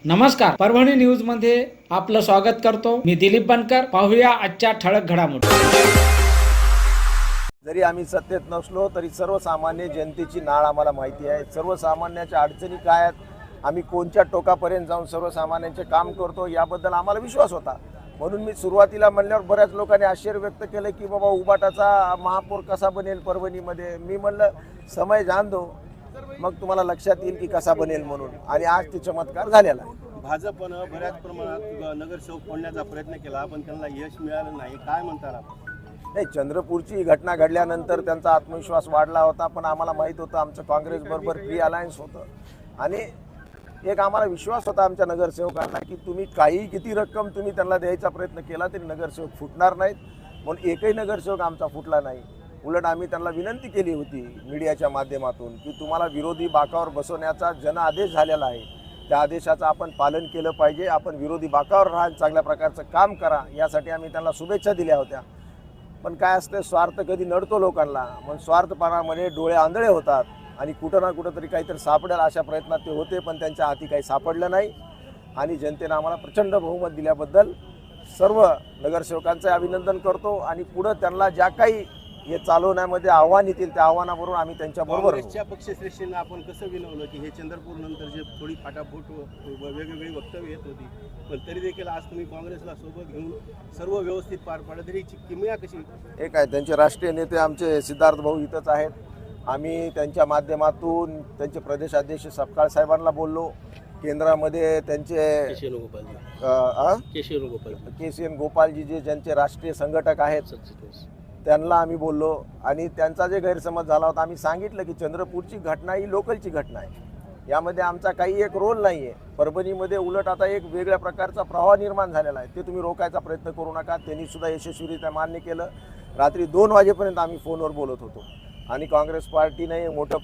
नमस्कार, परभणी न्यूज मध्ये आपलं स्वागत करतो. मी दिलीप बनकर. पाहूया आजच्या ठळक घडामोडी. जरी आम्ही सत्तेत नसलो तरी सर्वसामान्य जनतेची नाळ आम्हाला माहिती आहे. सर्वसामान्याच्या अडचणी काय आहेत, आम्ही कोणत्या टोकापर्यंत जाऊन सर्वसामान्यांचे काम करतो याबद्दल आम्हाला विश्वास होता. म्हणून मी सुरुवातीला म्हणल्यावर बऱ्याच लोकांनी आश्चर्य व्यक्त केलं की बाबा उबाटाचा महापौर कसा बनेल परभणीमध्ये. मी म्हणलं समय जाण दो, मग तुम्हाला लक्षात येईल की कसा बनेल म्हणून. आणि आज ते चमत्कार झालेला आहे. भाजपनं बऱ्याच प्रमाणात नगरसेवक फोडण्याचा प्रयत्न केला पण त्यांना यश मिळालं नाही. काय म्हणतात आपण? नाही, चंद्रपूरची घटना घडल्यानंतर त्यांचा आत्मविश्वास वाढला होता. पण आम्हाला माहीत होतं आमचं काँग्रेसबरोबर प्री अलायन्स होतं आणि एक आम्हाला विश्वास होता आमच्या नगरसेवकांना की तुम्ही किती रक्कम तुम्ही त्यांना द्यायचा प्रयत्न केला तरी नगरसेवक फुटणार नाहीत. म्हणून एकही नगरसेवक आमचा फुटला नाही. उलट आम्ही त्यांना विनंती केली होती मीडियाच्या माध्यमातून की तुम्हाला विरोधी बाकावर बसवण्याचा जनादेश झालेला आहे, त्या आदेशाचं आपण पालन केलं पाहिजे. आपण विरोधी बाकावर राहा, चांगल्या प्रकारचं काम करा, यासाठी आम्ही त्यांना शुभेच्छा दिल्या होत्या. पण काय असतं, स्वार्थ कधी नडतो लोकांना. मग स्वार्थपणामध्ये डोळे आंधळे होतात आणि कुठं ना कुठं तरी काहीतरी सापडेल अशा प्रयत्नात ते होते. पण त्यांच्या हाती काही सापडलं नाही आणि जनतेनं आम्हाला प्रचंड बहुमत दिल्याबद्दल सर्व नगरसेवकांचं अभिनंदन करतो. आणि पुढं त्यांना ज्या काही हे चालवण्यामध्ये आव्हान येतील त्या आव्हानाबरोबर आम्ही त्यांच्याबरोबर. काँग्रेसच्या पक्षश्रेष्ठींना आपण कसं विनवलं की हे चंद्रपूर नंतर जे थोडी फाटाफूट वेगवेगळी वक्तव्य येत होती पण तरी देखील आज तुम्ही काँग्रेसला सोबत घेऊन सर्व व्यवस्थित पार पाडलं, तरी किमया कशी? एक आहे, त्यांचे राष्ट्रीय नेते आमचे सिद्धार्थ भाऊ इथंच आहेत. आम्ही त्यांच्या माध्यमातून त्यांचे प्रदेशाध्यक्ष सपकाळ साहेबांना बोललो. केंद्रामध्ये त्यांचे KCN गोपालजी जे ज्यांचे राष्ट्रीय संघटक आहेत त्यांना आम्ही बोललो. आणि त्यांचा जे गैरसमज झाला होता आम्ही सांगितलं की चंद्रपूरची घटना ही लोकलची घटना आहे, यामध्ये आमचा काही एक रोल नाही आहे. परभणीमध्ये उलट आता एक वेगळ्या प्रकारचा प्रवाह निर्माण झालेला आहे, ते तुम्ही रोखायचा प्रयत्न करू नका. त्यांनी सुद्धा यशस्वीरित्या मान्य केलं. रात्री 2 वाजेपर्यंत आम्ही फोनवर बोलत होतो आणि काँग्रेस पार्टीने मोठं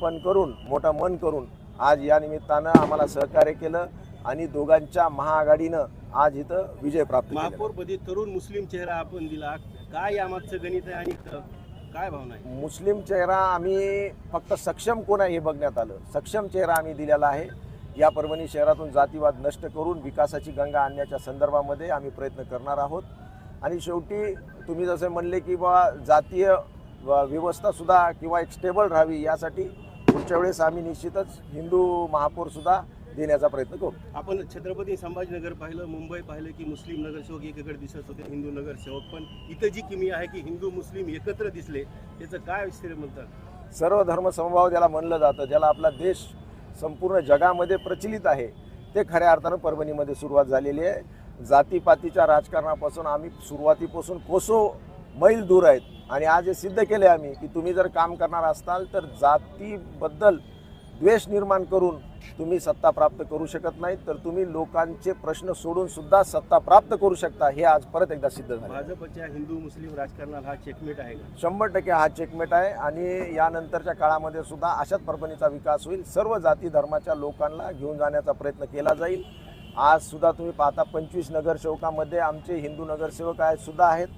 मन करून आज या निमित्तानं आम्हाला सहकार्य केलं आणि दोघांच्या महाआघाडीनं आज इथं विजय प्राप्त केला. महापौरपदी तरुण मुस्लिम चेहरा आपण दिला, काय यामागचं गणित आहे आणि काय भावना आहे? मुस्लिम चेहरा आम्ही फक्त सक्षम कोण आहे हे बघण्यात आलं. सक्षम चेहरा आम्ही दिलेला आहे. या परभणी शहरातून जातीवाद नष्ट करून विकासाची गंगा आणण्याच्या संदर्भामध्ये आम्ही प्रयत्न करणार आहोत. आणि शेवटी तुम्ही जसे म्हणले की बा जातीय व्यवस्थासुद्धा किंवा एक स्टेबल राहावी, यासाठी पुढच्या वेळेस आम्ही निश्चितच हिंदू महापौरसुद्धा देण्याचा प्रयत्न करू. आपण छत्रपती संभाजीनगर पाहिलं, मुंबई पाहिलं की मुस्लिम नगरसेवक एकीकडे दिसत होते, हिंदू नगरसेवक. पण इथं जी किमी आहे की हिंदू मुस्लिम एकत्र दिसले, त्याचं काय विषय म्हणतात? सर्व धर्म समभाव ज्याला म्हणलं जातं, ज्याला आपला देश संपूर्ण जगामध्ये प्रचलित आहे, ते खऱ्या अर्थानं परभणीमध्ये सुरुवात झालेली आहे. जातीपातीच्या राजकारणापासून आम्ही सुरुवातीपासून कोसो मैल दूर आहेत. आणि आज हे सिद्ध केले आम्ही की तुम्ही जर काम करणार असाल तर जातीबद्दल द्वेष निर्माण करून तुम्ही सत्ता प्राप्त करू शकत नाही, तर तुम्ही लोकांचे प्रश्न सोडून सुद्धा सत्ता प्राप्त करू शकता. हे आज परत एकदा सिद्ध झालं. भाजपच्या हिंदू मुस्लिम राजकारणाला हा चेकमेट आहे का? 100% हा चेकमेट आहे. आणि यानंतरच्या काळामध्ये सुद्धा अशाच परभणीचा विकास होईल. सर्व जाती धर्माच्या लोकांना घेऊन जाण्याचा प्रयत्न केला जाईल. आज सुद्धा तुम्ही पाहता 25 नगरसेवकामध्ये आमचे हिंदू नगरसेवक सुद्धा आहेत,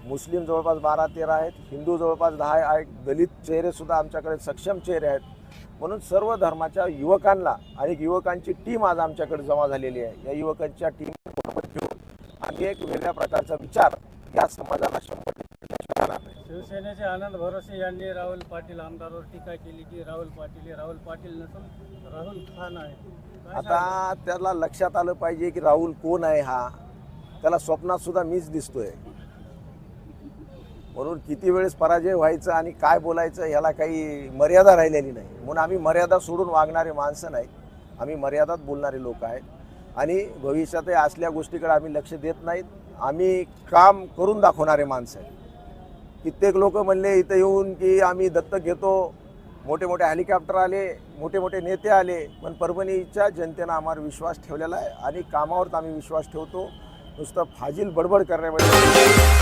मुस्लिम जवळपास 12-13 आहेत, हिंदू जवळपास 10 आहेत, दलित चेहरेसुद्धा आमच्याकडे सक्षम चेहरे आहेत. म्हणून सर्व धर्माच्या युवकांना आणि युवकांची टीम आज आमच्याकडे जमा झालेली आहे. या युवकांच्या टीमबरोबर घेऊन आम्ही एक वेगळ्या प्रकारचा विचार या समाजाला 100% करणार आहे. शिवसेनेचे आनंद भरोसे यांनी राहुल पाटील आमदारावर टीका केली की राहुल पाटील नसून राहुल खान आहे. आता त्याला लक्षात आलं पाहिजे की राहुल कोण आहे. हा त्याला स्वप्नात सुद्धा मीच दिसतोय. म्हणून किती वेळेस पराजय व्हायचं आणि काय बोलायचं ह्याला काही मर्यादा राहिलेली नाही. म्हणून आम्ही मर्यादा सोडून वागणारे माणसं नाही, आम्ही मर्यादात बोलणारे लोक आहेत. आणि भविष्यातही असल्या गोष्टीकडे आम्ही लक्ष देत नाहीत. आम्ही काम करून दाखवणारे माणसं आहेत. कित्येक लोक म्हणले इथं येऊन की आम्ही दत्तक घेतो, मोठे मोठे हेलिकॉप्टर आले, मोठे मोठे नेते आले. पण परभणीच्या जनतेनं आम्हावर विश्वास ठेवलेला आहे आणि कामावरच आम्ही विश्वास ठेवतो. नुसतं फाजील बडबड करण्यामध्ये